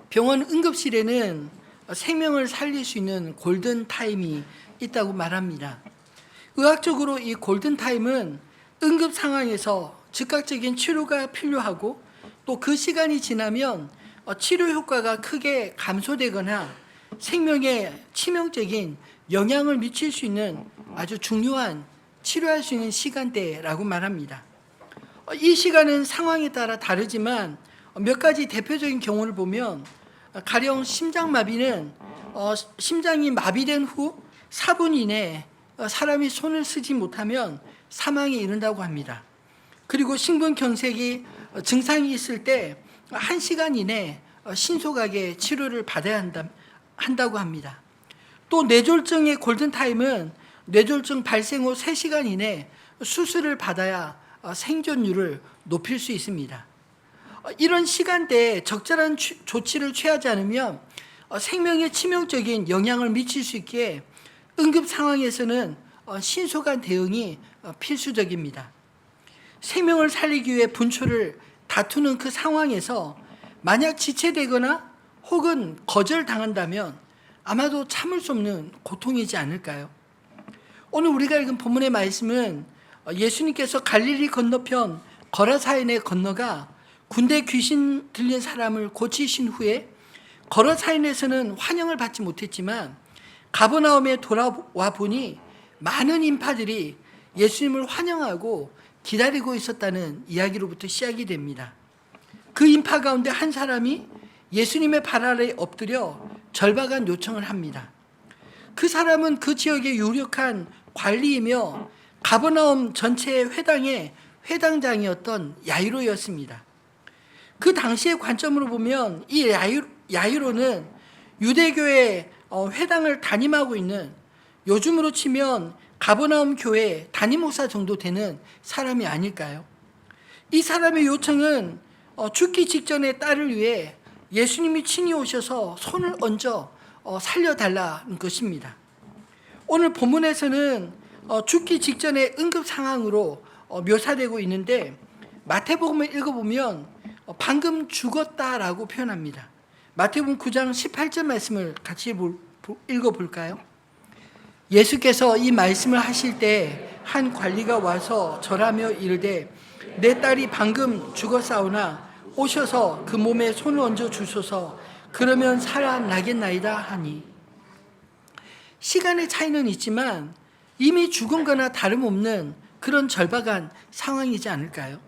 병원 응급실에는 생명을 살릴 수 있는 골든타임이 있다고 말합니다. 의학적으로 이 골든타임은 응급 상황에서 즉각적인 치료가 필요하고 또 그 시간이 지나면 치료 효과가 크게 감소되거나 생명에 치명적인 영향을 미칠 수 있는 아주 중요한 치료할 수 있는 시간대라고 말합니다. 이 시간은 상황에 따라 다르지만 몇 가지 대표적인 경우를 보면 가령 심장마비는 심장이 마비된 후 4분 이내에 사람이 손을 쓰지 못하면 사망에 이른다고 합니다. 그리고 심근경색이 증상이 있을 때 1시간 이내에 신속하게 치료를 받아야 한다고 합니다. 또 뇌졸중의 골든타임은 뇌졸중 발생 후 3시간 이내에 수술을 받아야 생존율을 높일 수 있습니다. 이런 시간대에 적절한 조치를 취하지 않으면 생명에 치명적인 영향을 미칠 수 있기에 응급 상황에서는 신속한 대응이 필수적입니다. 생명을 살리기 위해 분초를 다투는 그 상황에서 만약 지체되거나 혹은 거절당한다면 아마도 참을 수 없는 고통이지 않을까요? 오늘 우리가 읽은 본문의 말씀은 예수님께서 갈릴리 건너편 거라사인에 건너가 군대 귀신 들린 사람을 고치신 후에 거라사인에서는 환영을 받지 못했지만 가버나움에 돌아와 보니 많은 인파들이 예수님을 환영하고 기다리고 있었다는 이야기로부터 시작이 됩니다. 그 인파 가운데 한 사람이 예수님의 발 아래에 엎드려 절박한 요청을 합니다. 그 사람은 그 지역의 유력한 관리이며 가버나움 전체의 회당의 회당장이었던 야이로였습니다. 그 당시의 관점으로 보면 이 야이로는 유대교의 회당을 담임하고 있는, 요즘으로 치면 가버나움 교회 담임 목사 정도 되는 사람이 아닐까요? 이 사람의 요청은 죽기 직전에 딸을 위해 예수님이 친히 오셔서 손을 얹어 살려달라는 것입니다. 오늘 본문에서는 죽기 직전의 응급 상황으로 묘사되고 있는데 마태복음을 읽어보면 방금 죽었다라고 표현합니다. 마태복음 9장 18절 말씀을 같이 읽어볼까요? 예수께서 이 말씀을 하실 때 한 관리가 와서 절하며 이르되 내 딸이 방금 죽었사오나 오셔서 그 몸에 손을 얹어 주소서 그러면 살아나겠나이다 하니, 시간의 차이는 있지만 이미 죽은 거나 다름없는 그런 절박한 상황이지 않을까요?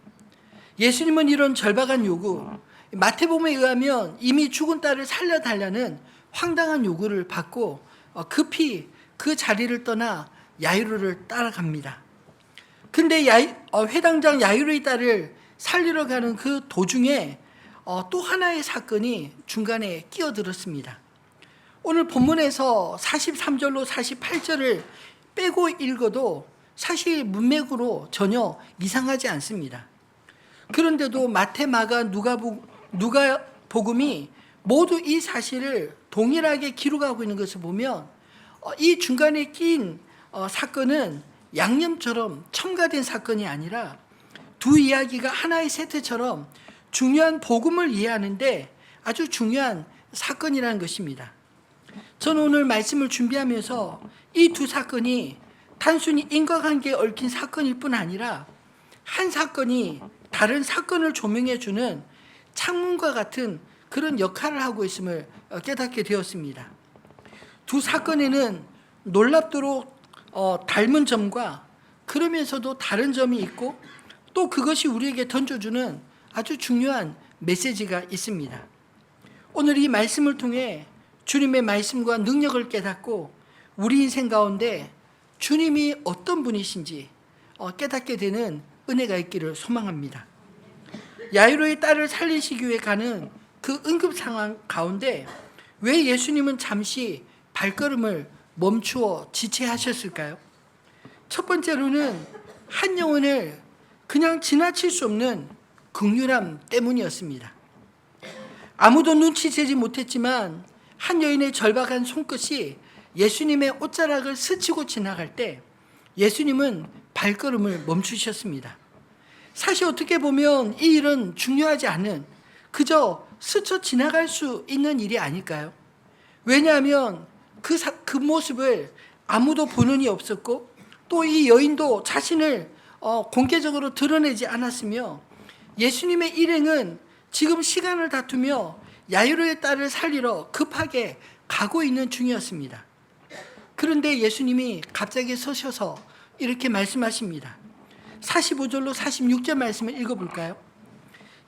예수님은 이런 절박한 요구, 마태복음에 의하면 이미 죽은 딸을 살려달라는 황당한 요구를 받고 급히 그 자리를 떠나 야이로를 따라갑니다. 근데 회당장 야이로의 딸을 살리러 가는 그 도중에 또 하나의 사건이 중간에 끼어들었습니다. 오늘 본문에서 43절로 48절을 빼고 읽어도 사실 문맥으로 전혀 이상하지 않습니다. 그런데도 마태, 마가, 누가복음이 모두 이 사실을 동일하게 기록하고 있는 것을 보면 이 중간에 낀 사건은 양념처럼 첨가된 사건이 아니라 두 이야기가 하나의 세트처럼 중요한 복음을 이해하는데 아주 중요한 사건이라는 것입니다. 저는 오늘 말씀을 준비하면서 이 두 사건이 단순히 인과관계에 얽힌 사건일 뿐 아니라 한 사건이 다른 사건을 조명해 주는 창문과 같은 그런 역할을 하고 있음을 깨닫게 되었습니다. 두 사건에는 놀랍도록 닮은 점과 그러면서도 다른 점이 있고 또 그것이 우리에게 던져주는 아주 중요한 메시지가 있습니다. 오늘 이 말씀을 통해 주님의 말씀과 능력을 깨닫고 우리 인생 가운데 주님이 어떤 분이신지 깨닫게 되는 은혜가 있기를 소망합니다. 야이로의 딸을 살리시기 위해 가는 그 응급 상황 가운데 왜 예수님은 잠시 발걸음을 멈추어 지체하셨을까요? 첫 번째로는 한 영혼을 그냥 지나칠 수 없는 긍휼함 때문이었습니다. 아무도 눈치채지 못했지만 한 여인의 절박한 손끝이 예수님의 옷자락을 스치고 지나갈 때 예수님은 발걸음을 멈추셨습니다. 사실 어떻게 보면 이 일은 중요하지 않은, 그저 스쳐 지나갈 수 있는 일이 아닐까요? 왜냐하면 그 모습을 아무도 보는 이 없었고 또 이 여인도 자신을 공개적으로 드러내지 않았으며 예수님의 일행은 지금 시간을 다투며 야이로의 딸을 살리러 급하게 가고 있는 중이었습니다. 그런데 예수님이 갑자기 서셔서 이렇게 말씀하십니다. 45절로 46절 말씀을 읽어볼까요?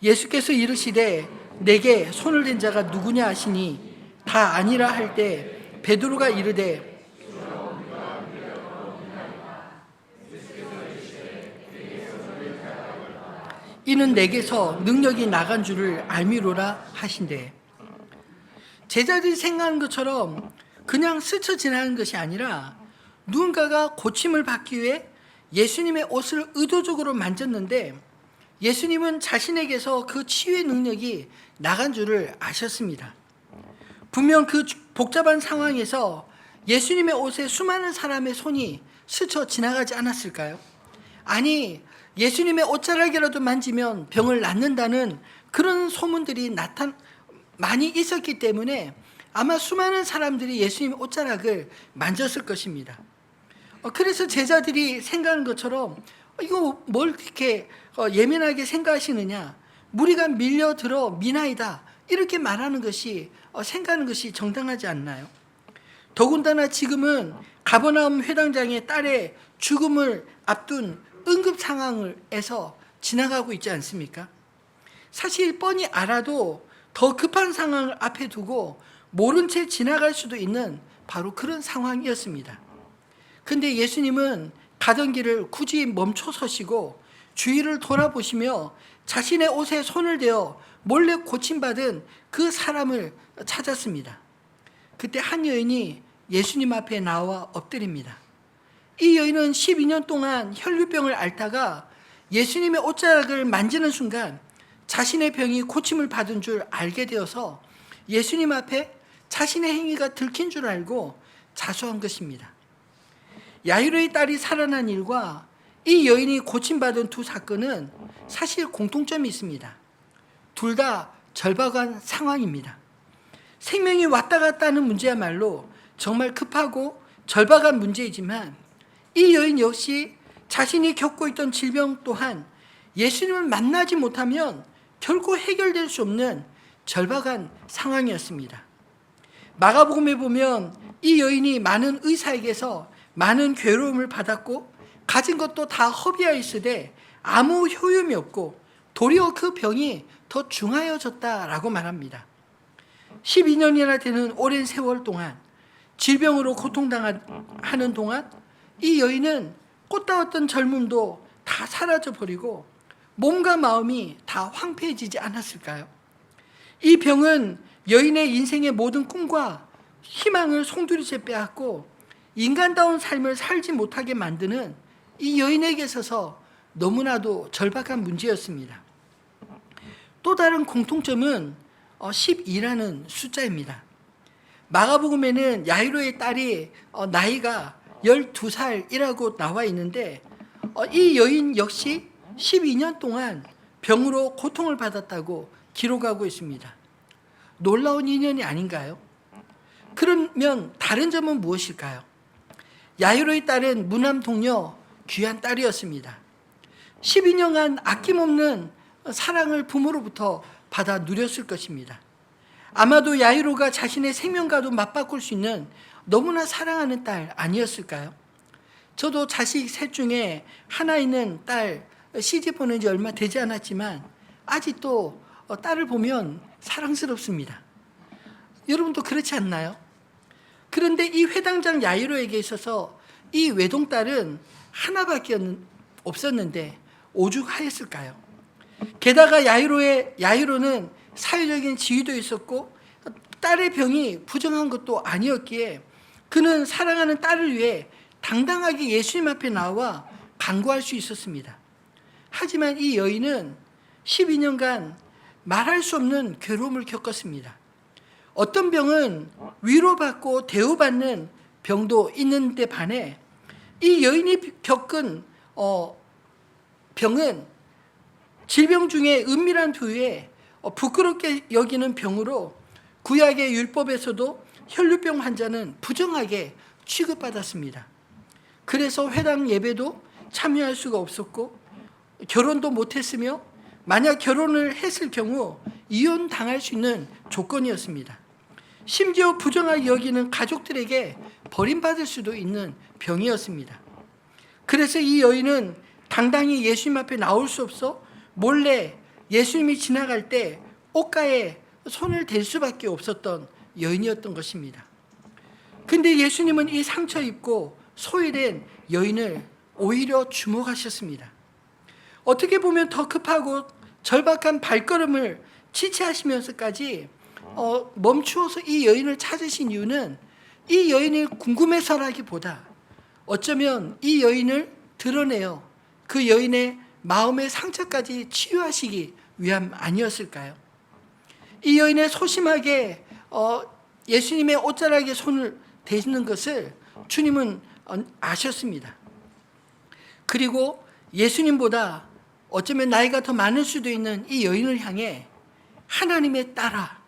예수께서 이르시되 내게 손을 댄 자가 누구냐 하시니 다 아니라 할 때 베드로가 이르되 이는 내게서 능력이 나간 줄을 알미로라 하신대. 제자들이 생각하는 것처럼 그냥 스쳐 지나가는 것이 아니라 누군가가 고침을 받기 위해 예수님의 옷을 의도적으로 만졌는데 예수님은 자신에게서 그 치유의 능력이 나간 줄을 아셨습니다. 분명 그 복잡한 상황에서 예수님의 옷에 수많은 사람의 손이 스쳐 지나가지 않았을까요? 아니, 예수님의 옷자락이라도 만지면 병을 낫는다는 그런 소문들이 많이 있었기 때문에 아마 수많은 사람들이 예수님의 옷자락을 만졌을 것입니다. 그래서 제자들이 생각하는 것처럼 이거 뭘 그렇게 예민하게 생각하시느냐, 무리가 밀려들어 미나이다 이렇게 말하는 것이 생각하는 것이 정당하지 않나요? 더군다나 지금은 가버나움 회당장의 딸의 죽음을 앞둔 응급 상황에서 지나가고 있지 않습니까? 사실 뻔히 알아도 더 급한 상황을 앞에 두고 모른 채 지나갈 수도 있는 바로 그런 상황이었습니다. 근데 예수님은 가던 길을 굳이 멈춰 서시고 주위를 돌아보시며 자신의 옷에 손을 대어 몰래 고침받은 그 사람을 찾았습니다. 그때 한 여인이 예수님 앞에 나와 엎드립니다. 이 여인은 12년 동안 혈류병을 앓다가 예수님의 옷자락을 만지는 순간 자신의 병이 고침을 받은 줄 알게 되어서 예수님 앞에 자신의 행위가 들킨 줄 알고 자수한 것입니다. 야이로의 딸이 살아난 일과 이 여인이 고침받은 두 사건은 사실 공통점이 있습니다. 둘 다 절박한 상황입니다. 생명이 왔다 갔다 하는 문제야말로 정말 급하고 절박한 문제이지만 이 여인 역시 자신이 겪고 있던 질병 또한 예수님을 만나지 못하면 결코 해결될 수 없는 절박한 상황이었습니다. 마가복음에 보면 이 여인이 많은 의사에게서 많은 괴로움을 받았고 가진 것도 다 허비하여 있으되 아무 효용이 없고 도리어 그 병이 더 중하여졌다라고 말합니다. 12년이나 되는 오랜 세월 동안 질병으로 고통당하는 동안 이 여인은 꽃다웠던 젊음도 다 사라져버리고 몸과 마음이 다 황폐해지지 않았을까요? 이 병은 여인의 인생의 모든 꿈과 희망을 송두리째 빼앗고 인간다운 삶을 살지 못하게 만드는 이 여인에게 있어서 너무나도 절박한 문제였습니다. 또 다른 공통점은 12라는 숫자입니다. 마가복음에는 야이로의 딸이 나이가 12살이라고 나와 있는데 이 여인 역시 12년 동안 병으로 고통을 받았다고 기록하고 있습니다. 놀라운 인연이 아닌가요? 그러면 다른 점은 무엇일까요? 야이로의 딸은 무남 동료 귀한 딸이었습니다. 12년간 아낌없는 사랑을 부모로부터 받아 누렸을 것입니다. 아마도 야이로가 자신의 생명과도 맞바꿀 수 있는 너무나 사랑하는 딸 아니었을까요? 저도 자식 셋 중에 하나 있는 딸 시집 보낸 지 얼마 되지 않았지만 아직도 딸을 보면 사랑스럽습니다. 여러분도 그렇지 않나요? 그런데 이 회당장 야이로에게 있어서 이 외동딸은 하나밖에 없었는데 오죽하였을까요? 게다가 야이로는 사회적인 지위도 있었고 딸의 병이 부정한 것도 아니었기에 그는 사랑하는 딸을 위해 당당하게 예수님 앞에 나와 간구할 수 있었습니다. 하지만 이 여인은 12년간 말할 수 없는 괴로움을 겪었습니다. 어떤 병은 위로받고 대우받는 병도 있는데 반해 이 여인이 겪은 병은 질병 중에 은밀한 부위에 부끄럽게 여기는 병으로 구약의 율법에서도 혈루병 환자는 부정하게 취급받았습니다. 그래서 회당 예배도 참여할 수가 없었고 결혼도 못했으며 만약 결혼을 했을 경우 이혼당할 수 있는 조건이었습니다. 심지어 부정하게 여기는 가족들에게 버림받을 수도 있는 병이었습니다. 그래서 이 여인은 당당히 예수님 앞에 나올 수 없어 몰래 예수님이 지나갈 때 옷가에 손을 댈 수밖에 없었던 여인이었던 것입니다. 근데 예수님은 이 상처 입고 소외된 여인을 오히려 주목하셨습니다. 어떻게 보면 더 급하고 절박한 발걸음을 지체하시면서까지 멈추어서 이 여인을 찾으신 이유는 이 여인이 궁금해서라기보다 어쩌면 이 여인을 드러내어 그 여인의 마음의 상처까지 치유하시기 위함 아니었을까요? 이 여인의 소심하게 예수님의 옷자락에 손을 대는 것을 주님은 아셨습니다. 그리고 예수님보다 어쩌면 나이가 더 많을 수도 있는 이 여인을 향해 하나님의 딸아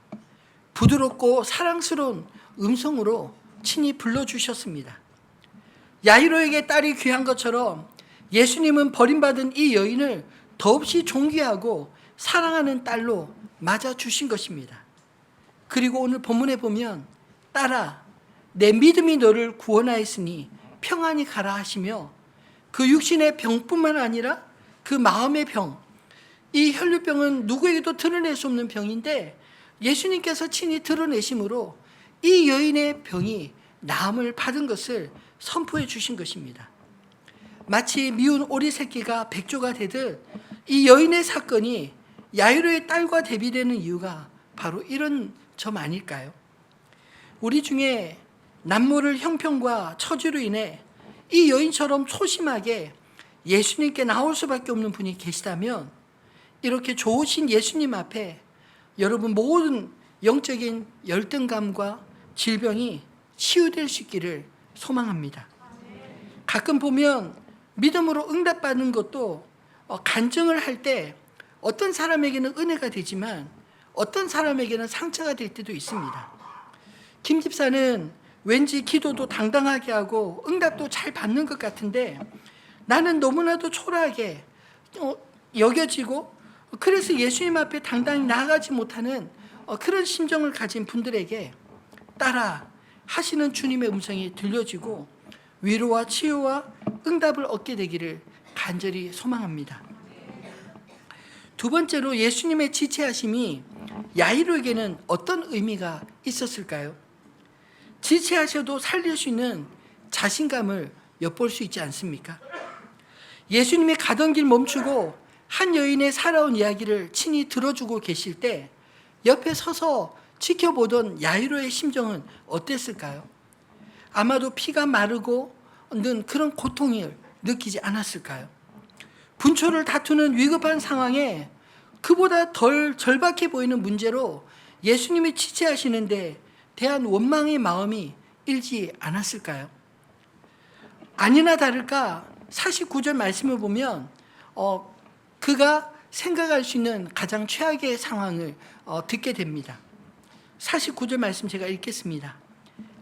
부드럽고 사랑스러운 음성으로 친히 불러주셨습니다. 야이로에게 딸이 귀한 것처럼 예수님은 버림받은 이 여인을 더없이 존귀하고 사랑하는 딸로 맞아주신 것입니다. 그리고 오늘 본문에 보면 딸아 내 믿음이 너를 구원하였으니 평안히 가라 하시며 그 육신의 병뿐만 아니라 그 마음의 병, 이 혈루병은 누구에게도 드러낼 수 없는 병인데 예수님께서 친히 드러내심으로 이 여인의 병이 나음을 받은 것을 선포해 주신 것입니다. 마치 미운 오리 새끼가 백조가 되듯 이 여인의 사건이 야이로의 딸과 대비되는 이유가 바로 이런 점 아닐까요? 우리 중에 남모를 형편과 처지로 인해 이 여인처럼 소심하게 예수님께 나올 수밖에 없는 분이 계시다면 이렇게 좋으신 예수님 앞에 여러분 모든 영적인 열등감과 질병이 치유될 수 있기를 소망합니다. 가끔 보면 믿음으로 응답받는 것도 간증을 할 때 어떤 사람에게는 은혜가 되지만 어떤 사람에게는 상처가 될 때도 있습니다. 김 집사는 왠지 기도도 당당하게 하고 응답도 잘 받는 것 같은데 나는 너무나도 초라하게 여겨지고 그래서 예수님 앞에 당당히 나아가지 못하는 그런 심정을 가진 분들에게 따라 하시는 주님의 음성이 들려지고 위로와 치유와 응답을 얻게 되기를 간절히 소망합니다. 두 번째로 예수님의 지체하심이 야이로에게는 어떤 의미가 있었을까요? 지체하셔도 살릴 수 있는 자신감을 엿볼 수 있지 않습니까? 예수님이 가던 길 멈추고 한 여인의 살아온 이야기를 친히 들어주고 계실 때 옆에 서서 지켜보던 야이로의 심정은 어땠을까요? 아마도 피가 마르고 는 그런 고통을 느끼지 않았을까요? 분초를 다투는 위급한 상황에 그보다 덜 절박해 보이는 문제로 예수님이 지체하시는데 대한 원망의 마음이 일지 않았을까요? 아니나 다를까 49절 말씀을 보면 그가 생각할 수 있는 가장 최악의 상황을 듣게 됩니다. 49절 말씀 제가 읽겠습니다.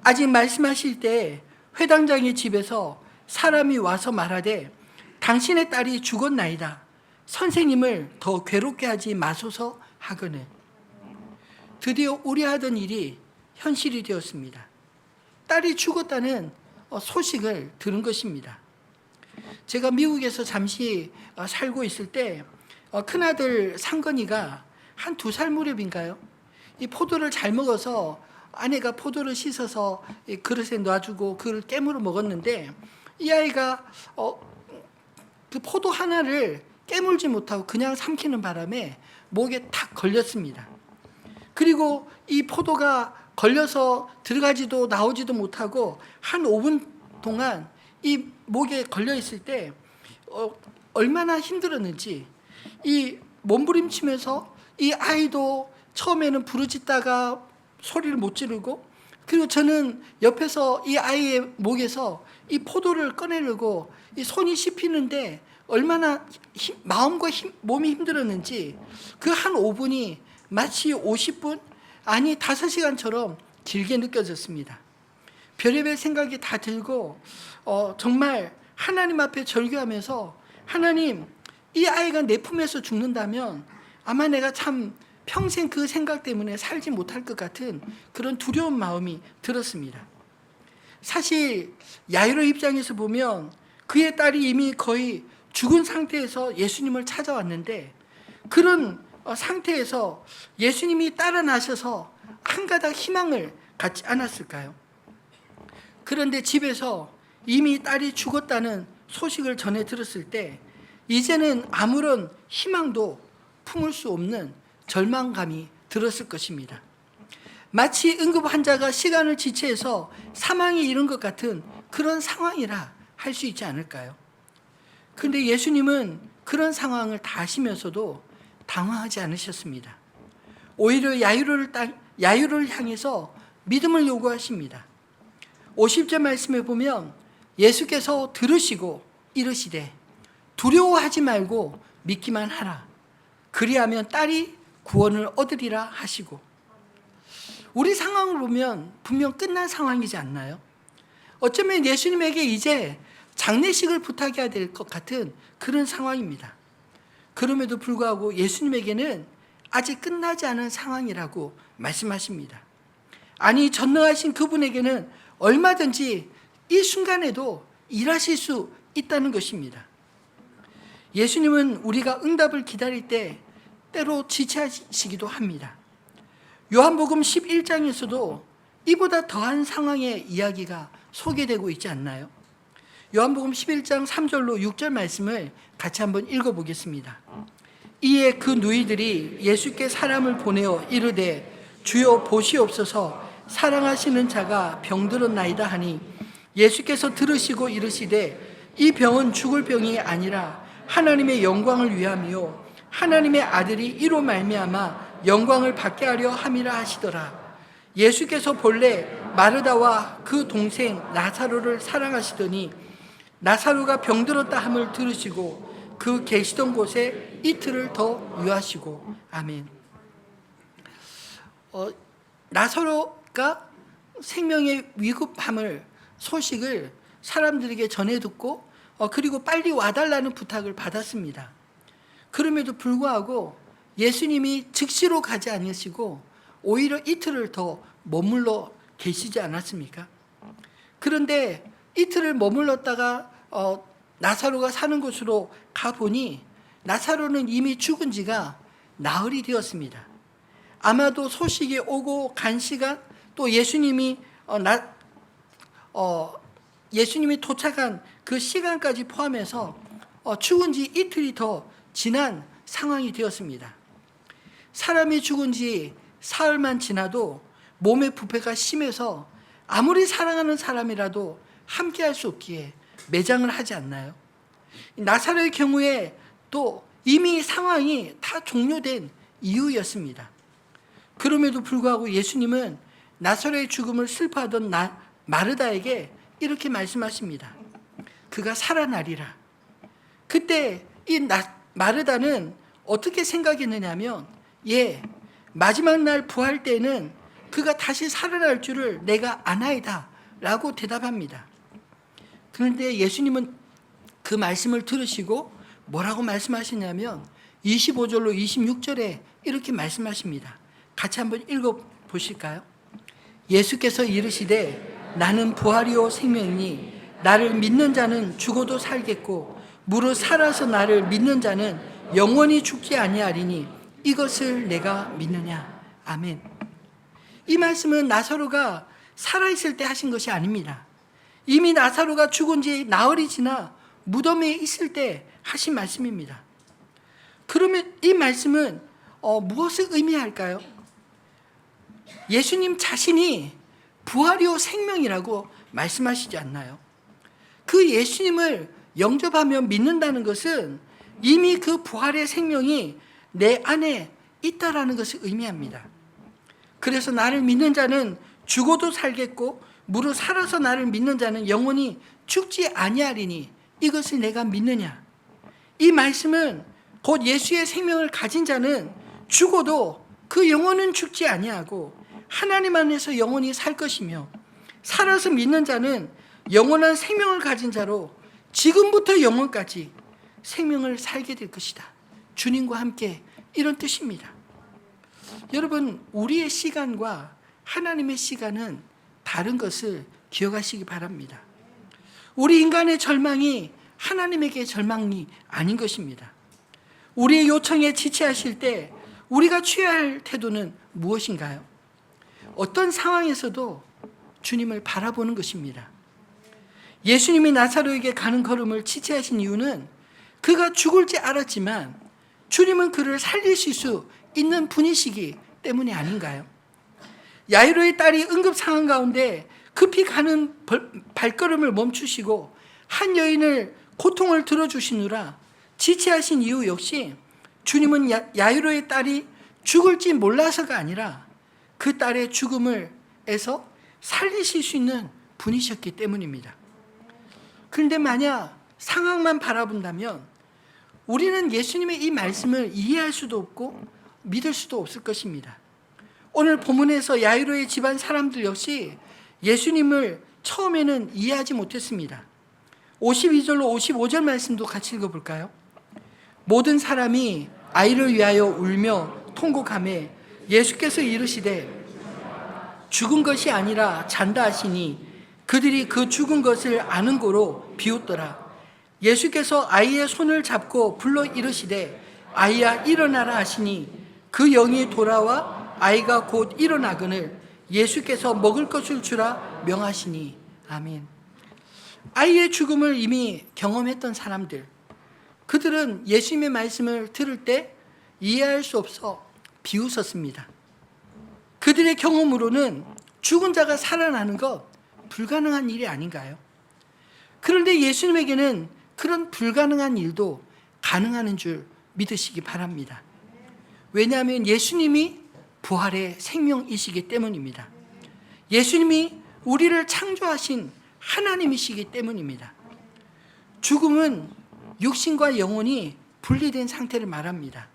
아직 말씀하실 때 회당장의 집에서 사람이 와서 말하되 당신의 딸이 죽었나이다. 선생님을 더 괴롭게 하지 마소서 하거늘. 드디어 우려하던 일이 현실이 되었습니다. 딸이 죽었다는 소식을 들은 것입니다. 제가 미국에서 잠시 살고 있을 때 큰아들 상건이가 한 2살 무렵인가요? 이 포도를 잘 먹어서 아내가 포도를 씻어서 그릇에 놔주고 그걸 깨물어 먹었는데 이 아이가 그 포도 하나를 깨물지 못하고 그냥 삼키는 바람에 목에 탁 걸렸습니다. 그리고 이 포도가 걸려서 들어가지도 나오지도 못하고 한 5분 동안 이 목에 걸려 있을 때 얼마나 힘들었는지 이 몸부림치면서 이 아이도 처음에는 부르짖다가 소리를 못 지르고 그리고 저는 옆에서 이 아이의 목에서 이 포도를 꺼내려고 이 손이 씹히는데 얼마나 마음과 몸이 힘들었는지 그 한 5분이 마치 50분 아니 5시간처럼 길게 느껴졌습니다. 별의별 생각이 다 들고 정말 하나님 앞에 절규하면서 하나님, 이 아이가 내 품에서 죽는다면 아마 내가 참 평생 그 생각 때문에 살지 못할 것 같은 그런 두려운 마음이 들었습니다. 사실 야이로 입장에서 보면 그의 딸이 이미 거의 죽은 상태에서 예수님을 찾아왔는데 그런 상태에서 예수님이 따라 나셔서 한 가닥 희망을 갖지 않았을까요? 그런데 집에서 이미 딸이 죽었다는 소식을 전해 들었을 때 이제는 아무런 희망도 품을 수 없는 절망감이 들었을 것입니다. 마치 응급 환자가 시간을 지체해서 사망에 이른 것 같은 그런 상황이라 할 수 있지 않을까요? 그런데 예수님은 그런 상황을 다 아시면서도 당황하지 않으셨습니다. 오히려 야이로를 향해서 믿음을 요구하십니다. 50절 말씀에 보면 예수께서 들으시고 이르시되 두려워하지 말고 믿기만 하라. 그리하면 딸이 구원을 얻으리라 하시고. 우리 상황을 보면 분명 끝난 상황이지 않나요? 어쩌면 예수님에게 이제 장례식을 부탁해야 될 것 같은 그런 상황입니다. 그럼에도 불구하고 예수님에게는 아직 끝나지 않은 상황이라고 말씀하십니다. 아니, 전능하신 그분에게는 얼마든지 이 순간에도 일하실 수 있다는 것입니다. 예수님은 우리가 응답을 기다릴 때 때로 지체하시기도 합니다. 요한복음 11장에서도 이보다 더한 상황의 이야기가 소개되고 있지 않나요? 요한복음 11장 3절로 6절 말씀을 같이 한번 읽어보겠습니다. 이에 그 누이들이 예수께 사람을 보내어 이르되 주여 보시옵소서 사랑하시는 자가 병들었나이다 하니 예수께서 들으시고 이르시되 이 병은 죽을 병이 아니라 하나님의 영광을 위함이요 하나님의 아들이 이로 말미암아 영광을 받게 하려 함이라 하시더라. 예수께서 본래 마르다와 그 동생 나사로를 사랑하시더니 나사로가 병들었다 함을 들으시고 그 계시던 곳에 이틀을 더 유하시고. 아멘. 나사로가 생명의 위급함을 소식을 사람들에게 전해 듣고 그리고 빨리 와달라는 부탁을 받았습니다. 그럼에도 불구하고 예수님이 즉시로 가지 않으시고 오히려 이틀을 더 머물러 계시지 않았습니까? 그런데 이틀을 머물렀다가 나사로가 사는 곳으로 가보니 나사로는 이미 죽은 지가 나흘이 되었습니다. 아마도 소식이 오고 간 시간 또 예수님이 도착한 그 시간까지 포함해서 죽은 지 이틀이 더 지난 상황이 되었습니다. 사람이 죽은 지 사흘만 지나도 몸의 부패가 심해서 아무리 사랑하는 사람이라도 함께할 수 없기에 매장을 하지 않나요? 나사로의 경우에 또 이미 상황이 다 종료된 이유였습니다. 그럼에도 불구하고 예수님은 나사로의 죽음을 슬퍼하던 마르다에게 이렇게 말씀하십니다. 그가 살아나리라. 그때 이 마르다는 어떻게 생각했느냐면 마지막 날 부활 때는 그가 다시 살아날 줄을 내가 아나이다 라고 대답합니다. 그런데 예수님은 그 말씀을 들으시고 뭐라고 말씀하시냐면 25절로 26절에 이렇게 말씀하십니다. 같이 한번 읽어보실까요? 예수께서 이르시되 나는 부활이요 생명이니 나를 믿는 자는 죽어도 살겠고 무릇 살아서 나를 믿는 자는 영원히 죽지 아니하리니 이것을 내가 믿느냐. 아멘. 이 말씀은 나사로가 살아있을 때 하신 것이 아닙니다. 이미 나사로가 죽은 지 나흘이 지나 무덤에 있을 때 하신 말씀입니다. 그러면 이 말씀은 무엇을 의미할까요? 예수님 자신이 부활이요 생명이라고 말씀하시지 않나요? 그 예수님을 영접하며 믿는다는 것은 이미 그 부활의 생명이 내 안에 있다라는 것을 의미합니다. 그래서 나를 믿는 자는 죽어도 살겠고 무릇 살아서 나를 믿는 자는 영원히 죽지 아니하리니 이것을 내가 믿느냐. 이 말씀은 곧 예수의 생명을 가진 자는 죽어도 그 영혼은 죽지 아니하고 하나님 안에서 영원히 살 것이며 살아서 믿는 자는 영원한 생명을 가진 자로 지금부터 영원까지 생명을 살게 될 것이다. 주님과 함께, 이런 뜻입니다. 여러분, 우리의 시간과 하나님의 시간은 다른 것을 기억하시기 바랍니다. 우리 인간의 절망이 하나님에게 절망이 아닌 것입니다. 우리의 요청에 지체하실 때 우리가 취해야 할 태도는 무엇인가요? 어떤 상황에서도 주님을 바라보는 것입니다. 예수님이 나사로에게 가는 걸음을 지체하신 이유는 그가 죽을지 알았지만 주님은 그를 살리실 수 있는 분이시기 때문이 아닌가요? 야이로의 딸이 응급 상황 가운데 급히 가는 발걸음을 멈추시고 한 여인을 고통을 들어주시느라 지체하신 이유 역시 주님은 야이로의 딸이 죽을지 몰라서가 아니라 그 딸의 죽음을에서 살리실 수 있는 분이셨기 때문입니다. 그런데 만약 상황만 바라본다면 우리는 예수님의 이 말씀을 이해할 수도 없고 믿을 수도 없을 것입니다. 오늘 본문에서 야이로의 집안 사람들 역시 예수님을 처음에는 이해하지 못했습니다. 52절로 55절 말씀도 같이 읽어볼까요? 모든 사람이 아이를 위하여 울며 통곡하며 예수께서 이르시되 죽은 것이 아니라 잔다 하시니 그들이 그 죽은 것을 아는 고로 비웃더라. 예수께서 아이의 손을 잡고 불러 이르시되 아이야 일어나라 하시니 그 영이 돌아와 아이가 곧 일어나거늘 예수께서 먹을 것을 주라 명하시니. 아멘. 아이의 죽음을 이미 경험했던 사람들, 그들은 예수님의 말씀을 들을 때 이해할 수 없어 비웃었습니다. 그들의 경험으로는 죽은 자가 살아나는 것 불가능한 일이 아닌가요? 그런데 예수님에게는 그런 불가능한 일도 가능한 줄 믿으시기 바랍니다. 왜냐하면 예수님이 부활의 생명이시기 때문입니다. 예수님이 우리를 창조하신 하나님이시기 때문입니다. 죽음은 육신과 영혼이 분리된 상태를 말합니다.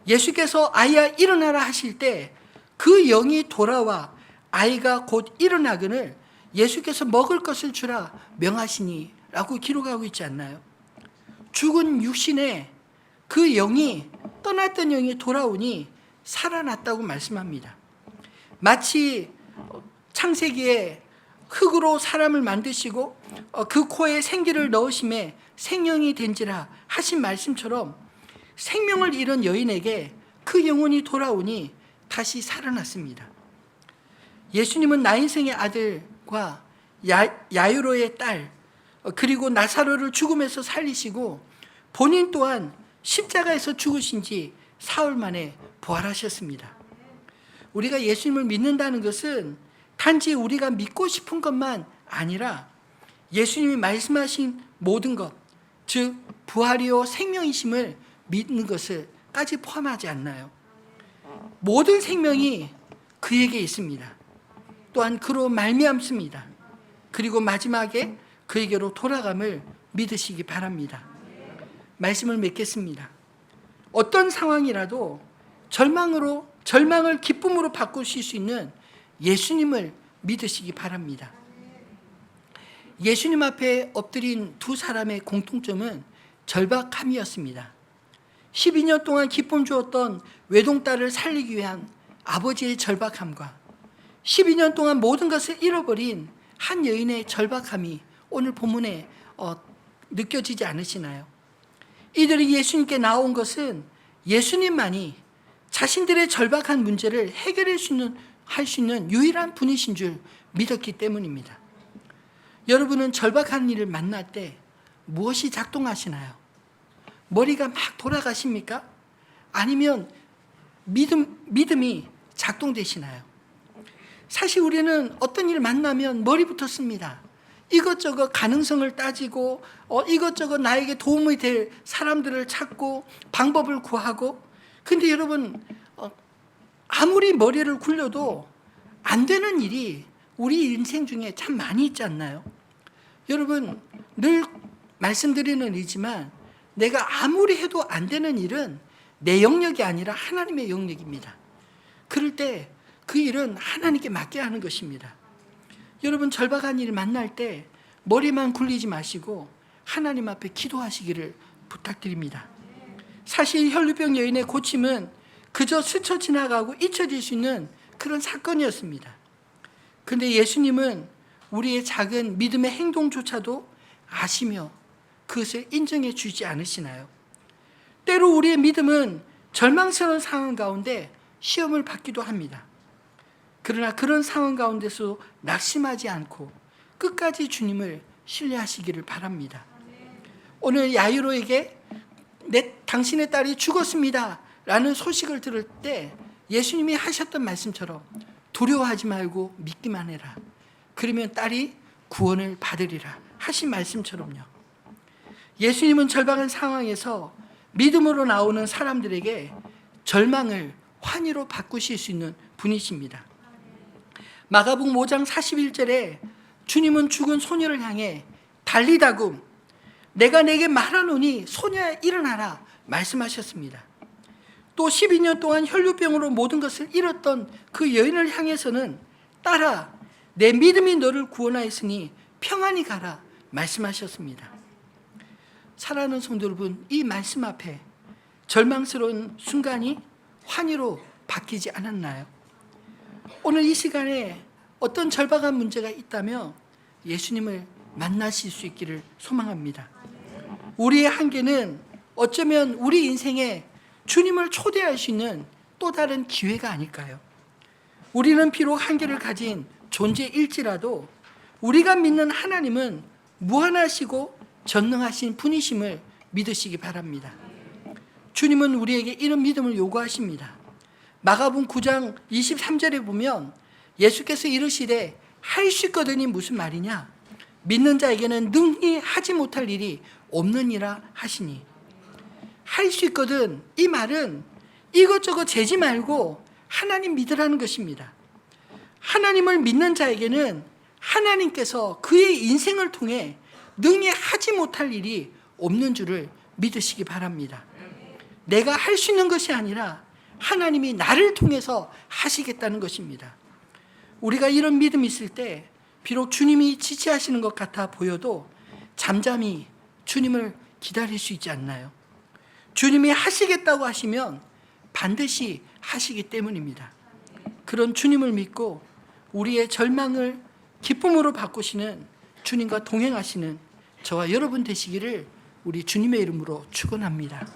예수께서 아이야 일어나라 하실 때 그 영이 돌아와 아이가 곧 일어나거늘 예수께서 먹을 것을 주라 명하시니 라고 기록하고 있지 않나요? 죽은 육신에 그 영이, 떠났던 영이 돌아오니 살아났다고 말씀합니다. 마치 창세기에 흙으로 사람을 만드시고 그 코에 생기를 넣으심에 생명이 된지라 하신 말씀처럼 생명을 잃은 여인에게 그 영혼이 돌아오니 다시 살아났습니다. 예수님은 나인생의 아들과 야이로의 딸, 그리고 나사로를 죽음에서 살리시고 본인 또한 십자가에서 죽으신 지 사흘 만에 부활하셨습니다. 우리가 예수님을 믿는다는 것은 단지 우리가 믿고 싶은 것만 아니라 예수님이 말씀하신 모든 것, 즉 부활이요 생명이심을 믿는 것을까지 포함하지 않나요? 모든 생명이 그에게 있습니다. 또한 그로 말미암습니다. 그리고 마지막에 그에게로 돌아감을 믿으시기 바랍니다. 말씀을 맺겠습니다. 어떤 상황이라도 절망을 기쁨으로 바꾸실 수 있는 예수님을 믿으시기 바랍니다. 예수님 앞에 엎드린 두 사람의 공통점은 절박함이었습니다. 12년 동안 기쁨 주었던 외동딸을 살리기 위한 아버지의 절박함과 12년 동안 모든 것을 잃어버린 한 여인의 절박함이 오늘 본문에 느껴지지 않으시나요? 이들이 예수님께 나온 것은 예수님만이 자신들의 절박한 문제를 해결할 수 있는 유일한 분이신 줄 믿었기 때문입니다. 여러분은 절박한 일을 만날 때 무엇이 작동하시나요? 머리가 막 돌아가십니까? 아니면 믿음이 작동되시나요? 사실 우리는 어떤 일을 만나면 머리부터 씁니다. 이것저것 가능성을 따지고 이것저것 나에게 도움이 될 사람들을 찾고 방법을 구하고, 근데 여러분 아무리 머리를 굴려도 안 되는 일이 우리 인생 중에 참 많이 있지 않나요? 여러분 늘 말씀드리는 일이지만 내가 아무리 해도 안 되는 일은 내 영역이 아니라 하나님의 영역입니다. 그럴 때 그 일은 하나님께 맡겨야 하는 것입니다. 여러분, 절박한 일 만날 때 머리만 굴리지 마시고 하나님 앞에 기도하시기를 부탁드립니다. 사실 혈루병 여인의 고침은 그저 스쳐 지나가고 잊혀질 수 있는 그런 사건이었습니다. 그런데 예수님은 우리의 작은 믿음의 행동조차도 아시며 그것을 인정해 주지 않으시나요? 때로 우리의 믿음은 절망스러운 상황 가운데 시험을 받기도 합니다. 그러나 그런 상황 가운데서 낙심하지 않고 끝까지 주님을 신뢰하시기를 바랍니다. 오늘 야이로에게 당신의 딸이 죽었습니다 라는 소식을 들을 때 예수님이 하셨던 말씀처럼 두려워하지 말고 믿기만 해라. 그러면 딸이 구원을 받으리라 하신 말씀처럼요. 예수님은 절박한 상황에서 믿음으로 나오는 사람들에게 절망을 환희로 바꾸실 수 있는 분이십니다. 마가복음 5장 41절에 주님은 죽은 소녀를 향해 달리다금 내가 내게 말하노니 소녀야 일어나라 말씀하셨습니다. 또 12년 동안 혈루병으로 모든 것을 잃었던 그 여인을 향해서는 딸아 내 믿음이 너를 구원하였으니 평안히 가라 말씀하셨습니다. 사랑하는 성도 여러분, 이 말씀 앞에 절망스러운 순간이 환희로 바뀌지 않았나요? 오늘 이 시간에 어떤 절박한 문제가 있다면 예수님을 만나실 수 있기를 소망합니다. 우리의 한계는 어쩌면 우리 인생에 주님을 초대할 수 있는 또 다른 기회가 아닐까요? 우리는 비록 한계를 가진 존재일지라도 우리가 믿는 하나님은 무한하시고 전능하신 분이심을 믿으시기 바랍니다. 주님은 우리에게 이런 믿음을 요구하십니다. 마가복음 9장 23절에 보면 예수께서 이르시되 할 수 있거든이 무슨 말이냐? 믿는 자에게는 능히 하지 못할 일이 없느니라 하시니, 할 수 있거든 이 말은 이것저것 재지 말고 하나님 믿으라는 것입니다. 하나님을 믿는 자에게는 하나님께서 그의 인생을 통해 능히 하지 못할 일이 없는 줄을 믿으시기 바랍니다. 내가 할 수 있는 것이 아니라 하나님이 나를 통해서 하시겠다는 것입니다. 우리가 이런 믿음이 있을 때 비록 주님이 지체하시는 것 같아 보여도 잠잠히 주님을 기다릴 수 있지 않나요? 주님이 하시겠다고 하시면 반드시 하시기 때문입니다. 그런 주님을 믿고 우리의 절망을 기쁨으로 바꾸시는 주님과 동행하시는 저와 여러분 되시기를 우리 주님의 이름으로 축원합니다.